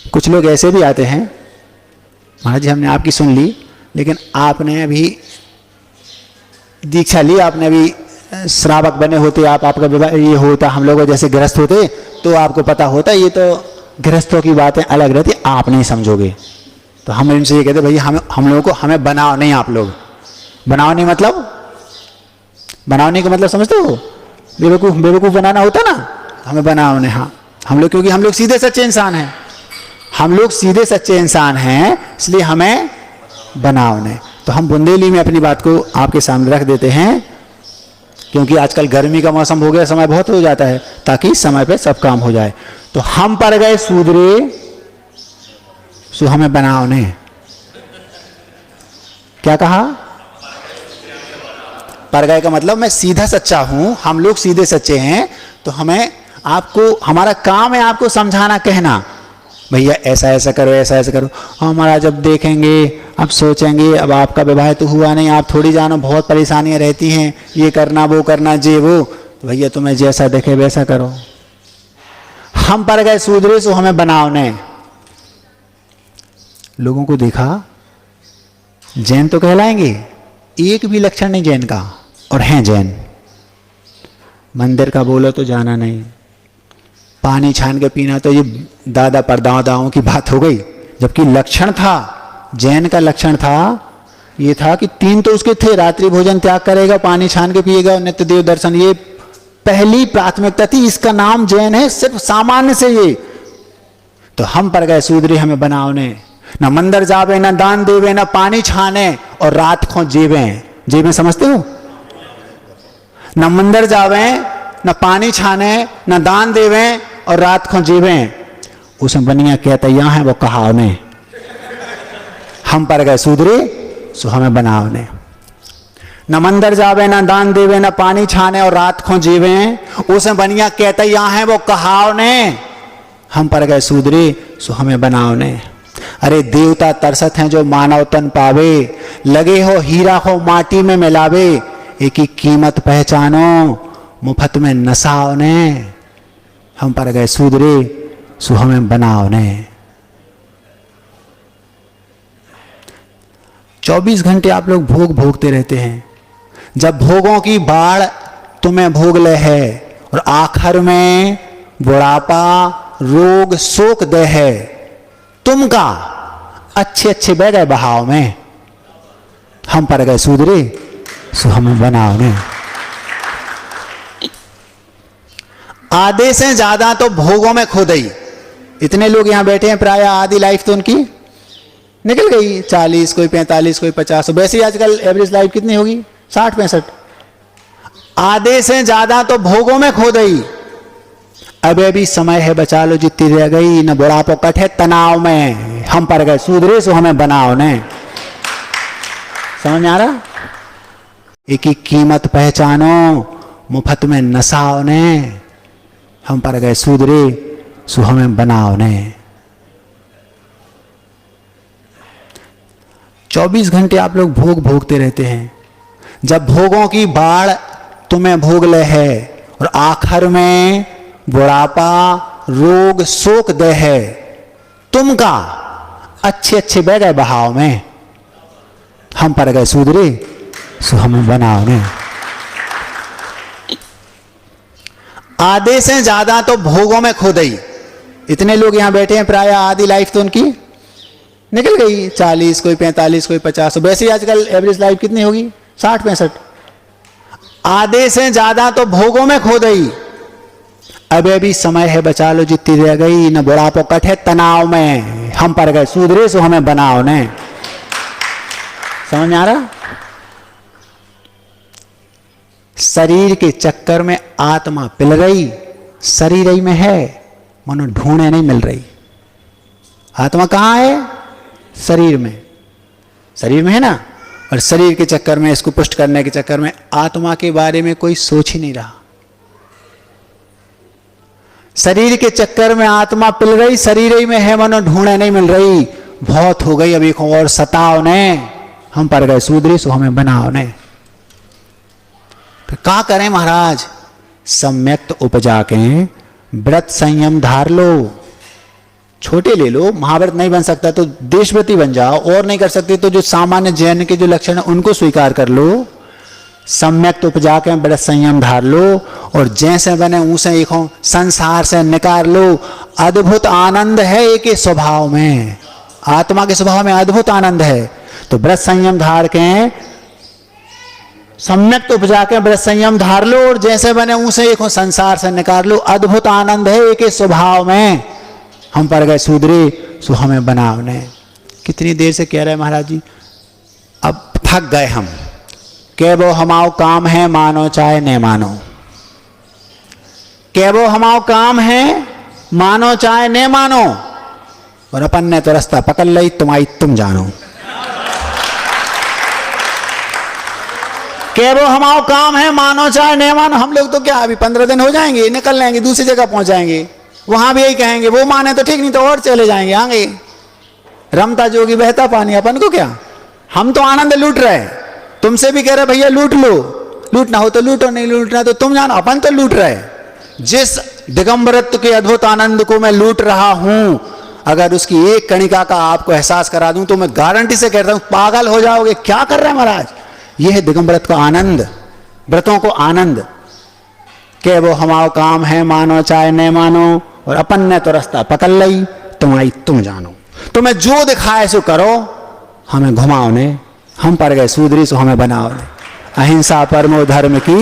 कुछ लोग ऐसे भी आते हैं, महाराज जी हमने आपकी सुन ली, लेकिन आपने अभी दीक्षा ली, आपने अभी श्रावक बने होते, आपका विवाह ये होता, हम लोग जैसे गृहस्थ होते तो आपको पता होता, ये तो गृहस्थों की बातें अलग रहती, आप नहीं समझोगे। तो हम इनसे ये कहते भाई हम लोगों को हमें बनाओ नहीं, आप लोग बनाओ नहीं मतलब, बनाने का मतलब समझते हो, बेवकूफ बनाना होता ना, हमें बनाओ नहीं। हाँ हम लोग, क्योंकि हम लोग सीधे सच्चे इंसान हैं, हम लोग सीधे सच्चे इंसान हैं, इसलिए हमें बनाओ नहीं। तो हम बुंदेली में अपनी बात को आपके सामने रख देते हैं, क्योंकि आजकल गर्मी का मौसम हो गया, समय बहुत हो जाता है, ताकि समय पे सब काम हो जाए। तो हम पर गए सूदरे सो हमें बनाओ ने, क्या कहा? पर गए का मतलब मैं सीधा सच्चा हूं, हम लोग सीधे सच्चे हैं, तो हमें आपको, हमारा काम है आपको समझाना, कहना भैया ऐसा ऐसा करो, ऐसा ऐसा करो। हमारा जब देखेंगे, अब सोचेंगे, अब आपका विवाह तो हुआ नहीं, आप थोड़ी जानो, बहुत परेशानियां रहती हैं, ये करना वो करना जे वो, तो भैया तुम्हें जैसा देखे वैसा करो। हम पर गए सूदरे सो हमें बनाओ ने। लोगों को देखा जैन तो कहलाएंगे, एक भी लक्षण नहीं जैन का, और हैं जैन। मंदिर का बोलो तो जाना नहीं, पानी छान के पीना तो ये दादा परदादाओं की बात हो गई, जबकि लक्षण था, जैन का लक्षण था, ये था कि 3 तो उसके थे, रात्रि भोजन त्याग करेगा, पानी छान के पिएगा, नित्य देव दर्शन, ये पहली प्राथमिकता थी। इसका नाम जैन है, सिर्फ सामान्य से ये। तो हम पर गए सूदरी हमें बनाओ ने, ना मंदिर जावे, ना दान देवे, ना पानी छाने, और रात को जेवे। जेवे समझते हो? ना मंदिर जावे, ना पानी छाने, ना दान देवे, और रात को जीवे। उसमें बनिया कहता यहाँ है वो कहा ने, हम पर गए सूदरे सो हमें बनाओ ने। न मंदिर जावे, ना दान देवे, ना पानी छाने, और रात को जीवे। उसमें बनिया कहता यहाँ है वो कहाव ने, हम पर गए सूदरे सो हमें बनाओ ने। अरे देवता तरसत हैं जो मानव तन पावे, लगे हो हीरा हो माटी में मिलावे, एक ही कीमत पहचानो मुफ्त में नसाओ ने। हम पर गए सूदरे सो हमें बनाओ ने। 24 घंटे आप लोग भोग भोगते रहते हैं, जब भोगों की बाढ़ तुम्हें भोग ले है, और आखिर में बुढ़ापा रोग शोक दे है, तुम का अच्छे अच्छे बह गए बहाव में। हम पर गए सूदरे सो हमें बनाओ ने। आधे से ज्यादा तो भोगों में खो गई। इतने लोग यहां बैठे हैं, प्राय आधी लाइफ तो उनकी निकल गई, 40, कोई 45, कोई 50। वैसे ही आजकल एवरेज लाइफ कितनी होगी? 60-65। आधे से ज्यादा तो भोगों में खो गई। अब अभी समय है बचा लो जितनी रह गई, न बुढ़ापो कटे तनाव में। हम पर गए सूदरे सो हमें बनाओ ने। समझ में आ रहा? एक ही कीमत पहचानो मुफ्त में नसाओ ने। हम पर गए सूदरे सो हमें बनाओ ने। 24 घंटे आप लोग भोग भोगते रहते हैं, जब भोगों की बाढ़ तुम्हें भोग ले है, और आखिर में बुढ़ापा रोग शोक दे है, तुम का अच्छे अच्छे बह गए बहाव में। हम पर गए सूदरे सो हमें बनाओ ने। आधे से ज्यादा तो भोगों में खो गई। इतने लोग यहां बैठे हैं, प्राय आधी लाइफ तो उनकी निकल गई, 40, कोई 45, कोई 50। वैसे ही आजकल एवरेज लाइफ कितनी होगी? 60-65। आधे से ज्यादा तो भोगों में खो गई। अब अभी समय है बचा लो जितनी रह गई, न बुढ़ापो कटे तनाव में। हम पर गए सूदरे सो हमें बनाओ ने। समझ में आ रहा? शरीर के चक्कर में आत्मा पिल रही, शरीर ही में है, मनो ढूंढे नहीं मिल रही। आत्मा कहाँ है? शरीर में। शरीर में है ना, और शरीर के चक्कर में, इसको पुष्ट करने के चक्कर में आत्मा के बारे में कोई सोच ही नहीं रहा। शरीर के चक्कर में आत्मा पिल रही, शरीर ही में है, मनो ढूंढे नहीं मिल रही। बहुत हो गई, अभी और सताओ ने। हम पर गए सूदरी सो हमें बनाओ ने। फिर क्या करें महाराज? सम्यक्त उपजा के व्रत संयम धार लो, छोटे ले लो, महाव्रत नहीं बन सकता तो देशव्रती बन जाओ, और नहीं कर सकते तो जो सामान्य जैन के जो लक्षण है उनको स्वीकार कर लो, सम्यक उपजा के बड़ा संयम धार लो, और जैसे बने ऊसे एक हो, संसार से निकाल लो। अद्भुत आनंद है एक स्वभाव में, आत्मा के स्वभाव में अद्भुत आनंद है। तो व्रत संयम धार के, सम्यक उपजा के व्रत संयम धार लो, और जैसे बने ऊसे एक हो, संसार से निकाल लो। अद्भुत आनंद है एक स्वभाव में। हम पर गए सूदरे सो हमें बनावने। कितनी देर से कह रहे हैं महाराज जी, अब थक गए हम। के वो हमाओ काम है, मानो चाहे न मानो। के वो हमाओ काम है, मानो चाहे न मानो, और अपन ने तो रास्ता पकड़ ली, तुम्हारी तुम जानो। के वो हमाओ काम है, मानो चाहे न मानो। हम लोग तो क्या अभी 15 दिन हो जाएंगे, निकल लेंगे, दूसरी जगह पहुंच जाएंगे, वहां भी यही कहेंगे, वो माने तो ठीक, नहीं तो और चले जाएंगे आगे। रमता जोगी बहता पानी, अपन को क्या, हम तो आनंद लूट रहे हैं। तुमसे भी कह रहे भैया लूट लो, लूटना हो तो लूटो, नहीं लूटना तो तुम जानो, अपन तो लूट रहे। जिस दिगंबरत्व के अद्भुत आनंद को मैं लूट रहा हूं, अगर उसकी एक कणिका का आपको एहसास करा दूं तो मैं गारंटी से कहता हूं पागल हो जाओगे। क्या कर रहे हैं महाराज, यह है दिगंबरत्व का आनंद, व्रतों को आनंद। के वो हमारा काम है, मानो चाहे न मानो, और अपन ने तो रास्ता पकड़ ली, तुम्हारी तुम जानो। तुम्हें जो दिखाए सो करो, हमें घुमाओ ने, हम पर गए सूदरी सो हमें बनाओ ने। अहिंसा परमो धर्म की